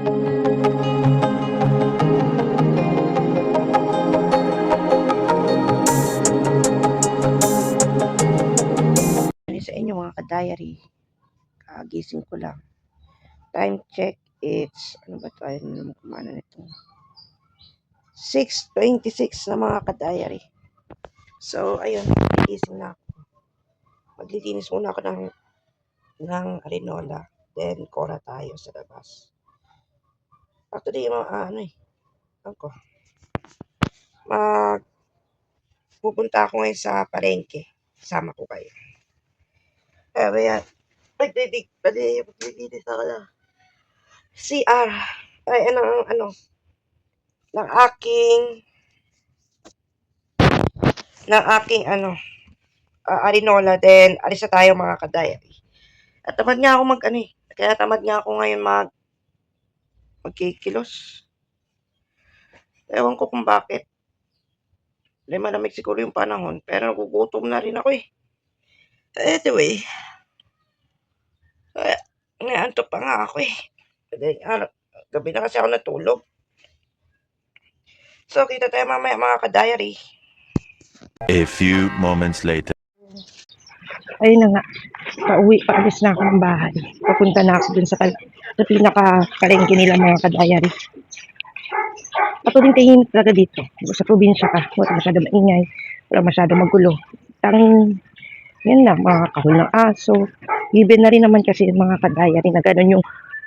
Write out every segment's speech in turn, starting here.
Sa inyo mga ka-diary, kagising ko lang. Time check, it's, ano ba tayo naman kumana nito? 6:26 na mga ka-diary. So, ayun, kagising na ako. Maglilinis muna ako ng arenola. Then, kora tayo sa labas. Actually, ako. Pupunta ako ngayon sa palengke. Sama ko kayo. Pero yan, maglilinis ako na CR. Ay, ng aking arinola. Then, alis na tayo mga ka-diary. At tamad nga ako kaya tamad nga ako ngayon magkikilos. Ewan ko kung bakit. Malamig siguro yung panahon, pero nagugutom na rin ako eh. Anyway, naantok pa nga ako eh. Gabi na kasi ako natulog. So, kita tayo mamaya mga ka-diary. A few moments later. Ayun na nga, paalis na ako ng bahay. Papunta na ako dun sa pinaka-palengke nila mga ka-diary. Ako din tahimik talaga dito. Sa probinsya ka, wala masyado maingay, wala masyado magulo. Yan lang, mga kahol ng aso. Given na rin naman kasi mga ka-diary na gano'n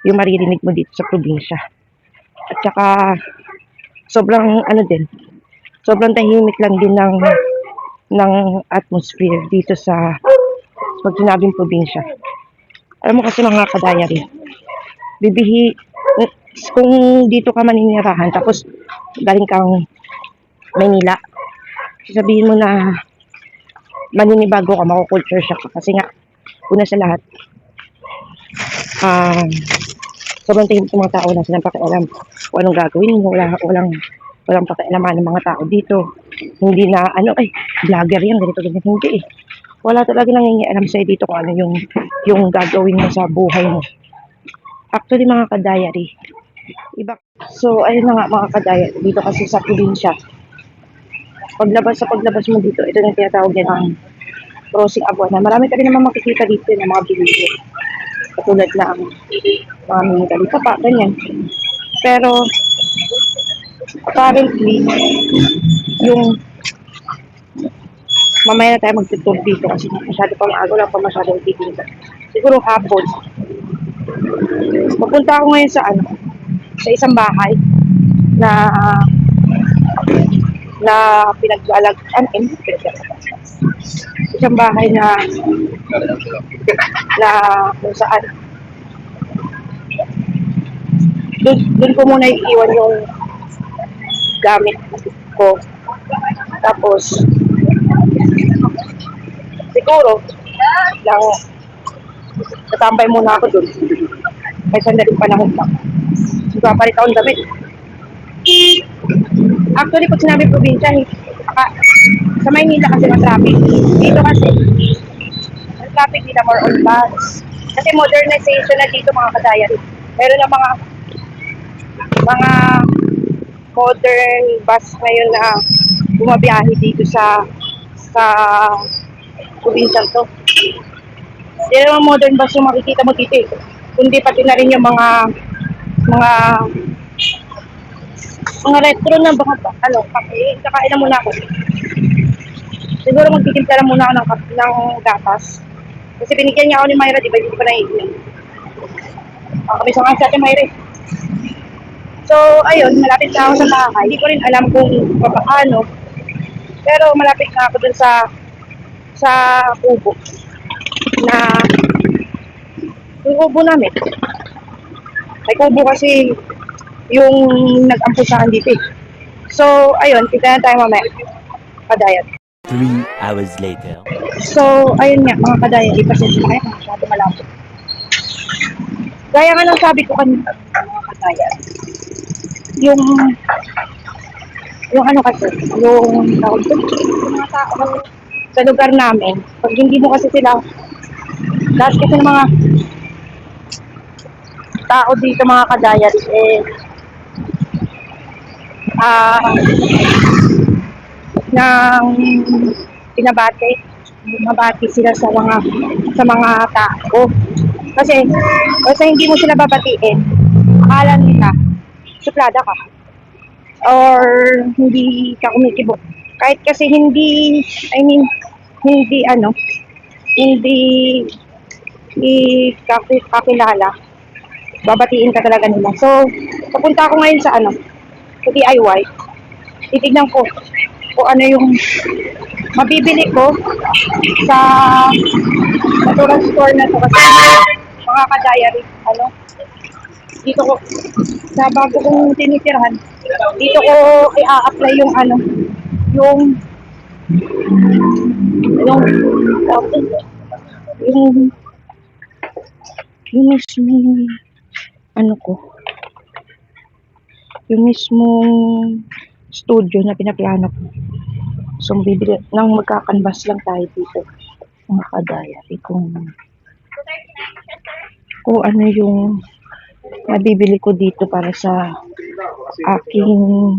yung maririnig mo dito sa probinsya. At saka, sobrang tahimik lang din ng atmosphere dito sa pag sinabing probinsya. Alam mo kasi mga ka-diary, kung dito ka maninirahan tapos galing kang Maynila, sasabihin mo na maninibago ka, makukulture shock ka kasi nga una sa lahat sobrang tahimik ng mga tao, wala silang pakialam kung anong gagawin mo, walang pakialaman ng mga tao dito. Hindi na vlogger yan, ganito hindi eh. Wala talaga nangingialam sa'yo dito kung ano yung gagawin mo sa buhay mo. Actually mga ka-diary, iba. So ayun na nga mga ka-diary, dito kasi sa probinsya, paglabas mo dito, ito yung tinatawag din ang crossing Abuana. Marami ka rin naman makikita dito ng mga bilhin. Katulad na ang mga mingalita pa, ganyan. Pero apparently, yung mamaya na tayo magtutog dito kasi masyado pa maaga, wala pa masyado dito. Siguro hapon. Pupunta ako ngayon sa isang bahay na isang bahay na kung saan doon ko muna iiwan yung gamit ko, tapos siguro lang tatambay muna ako doon may sandaling panahon pa, papalit akong damit. Actually pag sinabi probinsya, sa Maynila kasi traffic dito, kasi ang traffic nila more on bus kasi modernization na dito mga ka-diary. Meron na mga modern bus ngayon na bumabiyahe dito sa probinsya to. Hindi naman modern bus yung makikita mo dito eh, kundi pati na rin yung mga retro na kakain na muna ako. Siguro magtitimpla na muna ako ng gatas. Kasi binigyan niya ako ni Myra, di ba? Hindi ko pa naiinom. Kami sa nga sa atin, Myra. So, ayun, malapit na ako sa bahay. Hindi ko rin alam kung paano. Pero malapit na ako dun sa kubo. Yung kubo namin. May kubo kasi yung nag-ampusahan dito eh. So, ayun, kita na tayo mamaya. Kadayat. 3 hours later. So, ayun nga, mga ka-diary, pasensya na kayo kung masyado malapit. Gaya nga lang sabi ko kanina, mga ka-diary, yung mga tao sa lugar namin, pag hindi mo kasi sila, lahat kasi ng mga tao dito mga kadayat ah nang pinabati mabati sila sa mga tao kasi hindi mo sila babatiin, akala nila suplada ka or hindi ka kumikibo kahit kasi hindi, I mean hindi hindi kakilala, babatiin ka talaga nila. So papunta ako ngayon sa DIY, titignan ko kung ano yung mabibili ko sa natural store na to kasi mga ka-diary, dito ko sa bago kong tinitirhan, dito ko i-apply yung yung yung yung yung mismong ko, yung mismong studio na pinaplano ko. So bibili nang magkakanvas lang tayo dito mga ka-diary kung ano yung nabibili ko dito para sa aking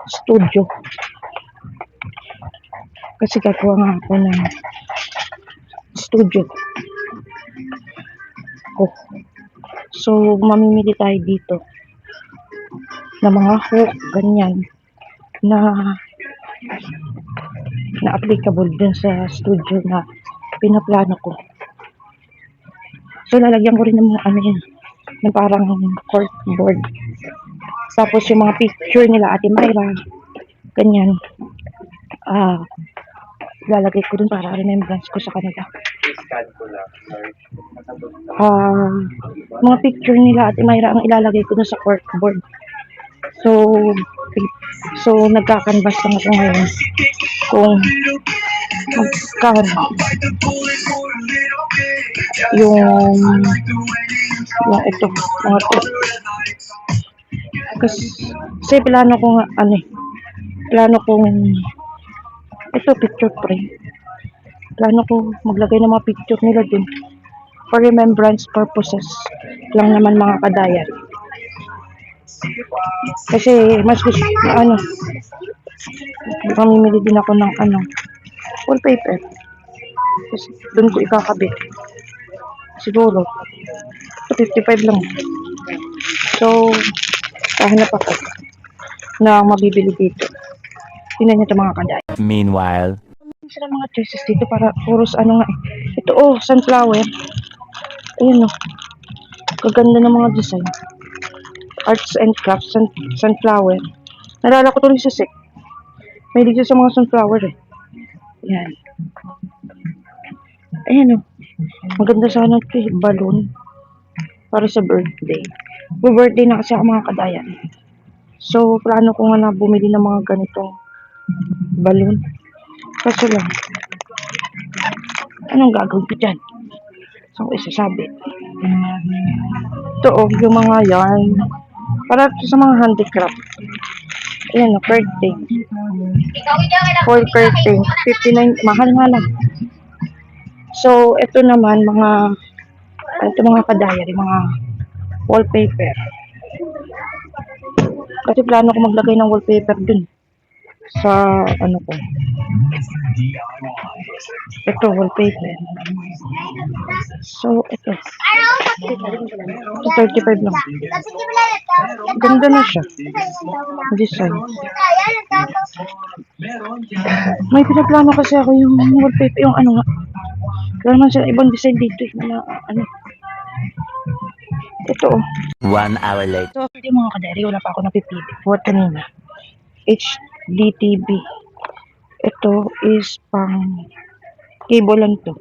studio. Kasi gagawa nga ako ng studio ko. So mamimili tayo dito ng mga hook, ganyan na applicable dun sa studio na pinaplano ko. So lalagyan ko rin ng ng parang corkboard. Tapos yung mga picture nila Ate Myra, ganyan, lalagay ko dun para remembrance ko sa kanila. Mga picture nila Ate Myra ang ilalagay ko dun sa corkboard. So nagkakanvas lang ako ngayon kung magkano yung ito, mga to. Kasi plano ko nga plano kong ito picture frame. Plano ko maglagay ng mga picture nila dun for remembrance purposes lang naman mga ka-diary. Kasi mas gusto mamimili din ako ng wallpaper. Kasi dun ko ikakabit. Siguro 55 lang. So kahanap ako na mabibili dito. Tingnan niyo ito mga ka-diary. Meanwhile, Sila mga choices dito para puros ito sunflower. Ayun kaganda ng mga design. Arts and crafts, sunflower. Nalala ko tuloy sa sek. May dito sa mga sunflower Yan. Ayan maganda sana ito balloon para sa birthday. Birthday na kasi ako mga ka-diary. So plano ko nga na bumili ng mga ganitong balloon. Kaso lang, anong gagawin ko dyan? Saan ko isasabi? Ito yung mga yarn. Para sa mga handicraft. Ayan curtain. For curtain, 59, mahal nga lang. So, ito naman mga ka-diary, mga wallpaper. Kasi plano ko maglagay ng wallpaper dun sa ko. Ito wallpaper. So ito 35 lang. Ganda na siya. Design. May pinaplano kasi ako yung wallpaper, yung nga. Wala naman sila ibang design dito. Ito 1 hour later. So, yung mga ka-diary, wala pa ako napipili. What kanina? HDTV. Ito is pang cable lang to.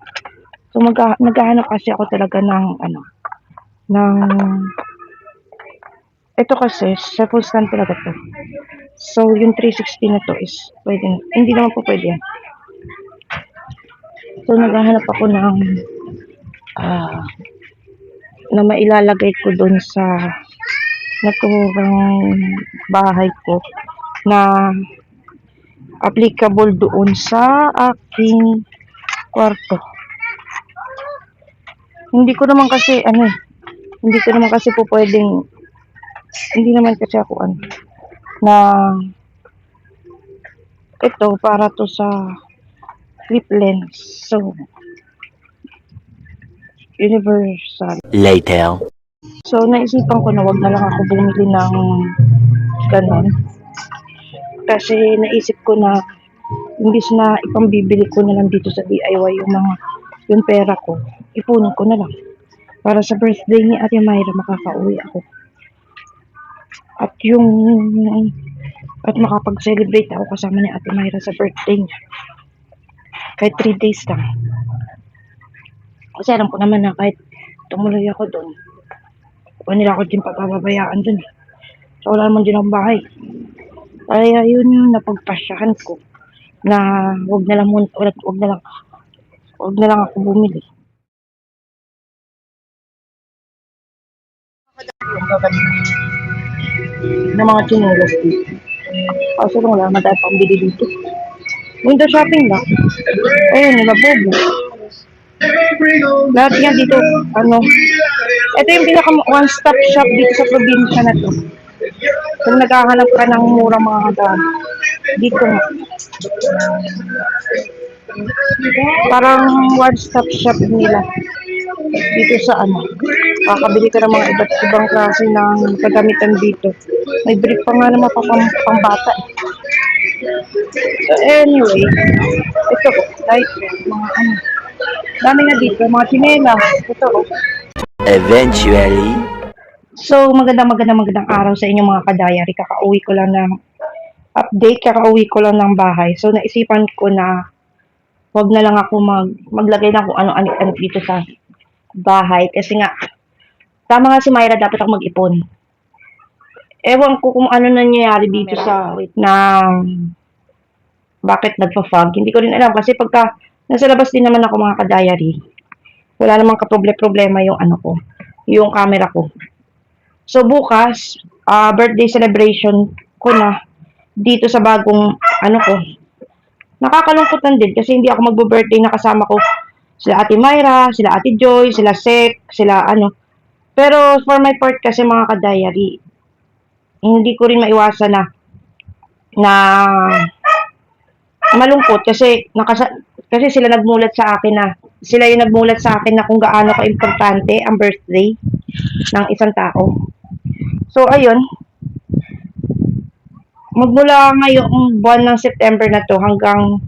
So, naghahanap kasi ako talaga ng ito kasi, cellphone stand talaga to. So, yung 360 na to is pwede. Hindi naman po pwede yan. So, naghahanap ako ng na mailalagay ko doon sa naturang bahay ko na applicable doon sa aking kwarto. Hindi ko naman kasi, hindi ko naman kasi po pwedeng, hindi naman kasi ako, na, ito, para to sa flip lens. So, universal. Later. So, naisipan ko na wag na lang ako bumili ng ganon. Kasi naisip ko na, imbis na ipambibili ko na lang dito sa DIY yung pera ko, ipunin ko na lang. Para sa birthday ni Ate Myra, makakauwi ako. At makapag-celebrate ako kasama ni Ate Myra sa birthday niya. Kahit 3 days lang. Kasi alam ko naman na kahit tumuloy ako doon, wala nila ako din papabayaan doon. So, wala naman din akong bahay. Kaya yun yung napagpasyahan ko na wag na lang ako bumili. Ng mga chinelas dito. Kaso lang wala naman tayo pambili dito. Window shopping lang. Ayun, nila bobo. Lahat yan dito, ito yung pinaka one-stop shop dito sa probinsya na to. Kung naghahanap ka ng murang mga hagdan, dito nga. Parang one-stop shop nila dito sa kakabili ka ng mga iba't ibang klase ng kagamitan dito. May brief pa nga naman pang bata. So anyway, ito ko, like, mga dami na dito, mga chinela. Ito ko. Eventually. So, magandang araw sa inyo mga kadayari. Kakauwi ko lang ng update, kakauwi ko lang ng bahay. So, naisipan ko na wag na lang ako maglagay na kung ano-ano dito sa bahay. Kasi nga, tama nga si Myra, dapat ako mag-ipon. Ewan ko kung ano nangyayari dito sa bakit nagpa-fog. Hindi ko rin alam kasi pagka nasa labas din naman ako mga kadayari, wala namang problema yung yung camera ko. So bukas, birthday celebration ko na dito sa bagong ko. Nakakalungkot din kasi hindi ako magbo-birthday na kasama ko sila Ate Myra, sila Ate Joy, sila Sek, sila Pero for my part kasi mga kadayari, hindi ko rin maiwasan na malungkot kasi sila nagmulat sa akin na kung gaano ka-importante ang birthday ng isang tao. So ayun, magmula ngayong buwan ng September na to hanggang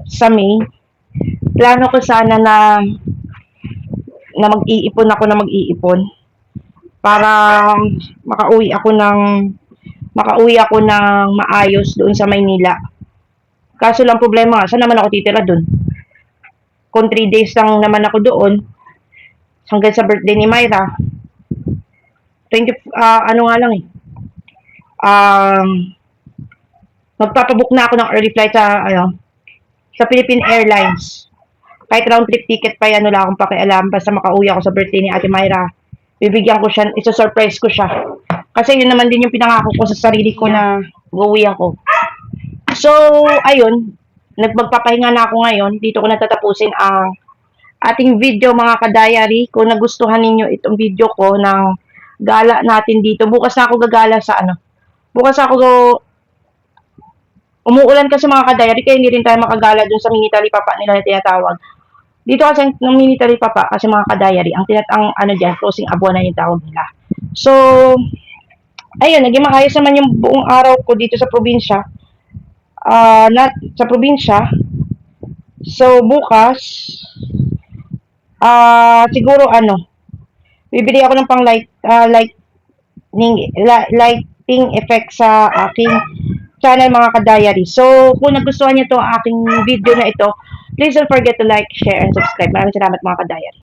sa May, plano ko sana na mag-iipon para makauwi ako ng maayos doon sa Maynila. Kaso lang problema, saan naman ako titira doon? Kung 3 days lang naman ako doon, hanggang sa birthday ni Myra, magpapabook na ako ng early flight sa Philippine Airlines. Kahit round trip ticket pa yan, wala akong pakialam, basta makauwi ako sa birthday ni Ate Myra. Bibigyan ko siya, isa-surprise ko siya. Kasi yun naman din yung pinangako ko sa sarili ko na uuwi ako. So, ayun, magpapahinga na ako ngayon. Dito ko natatapusin ang ating video mga kadayari. Kung nagustuhan ninyo itong video ko ng gala natin dito. Bukas na ako gagala sa Bukas ako umuulan kasi mga kadayari, kaya hindi rin tayo makagala dun sa mini talipapa nila na tinatawag. Dito kasi ng mini talipapa kasi mga kadayari, ang closing abuan na yung tawag nila. So, ayun, naging maayos naman yung buong araw ko dito sa probinsya. Sa probinsya. So, bukas, siguro bibili ako ng pang lighting effect sa aking channel mga kadayari. So, kung nagustuhan niyo to aking video na ito, please don't forget to like, share, and subscribe. Maraming salamat mga kadayari.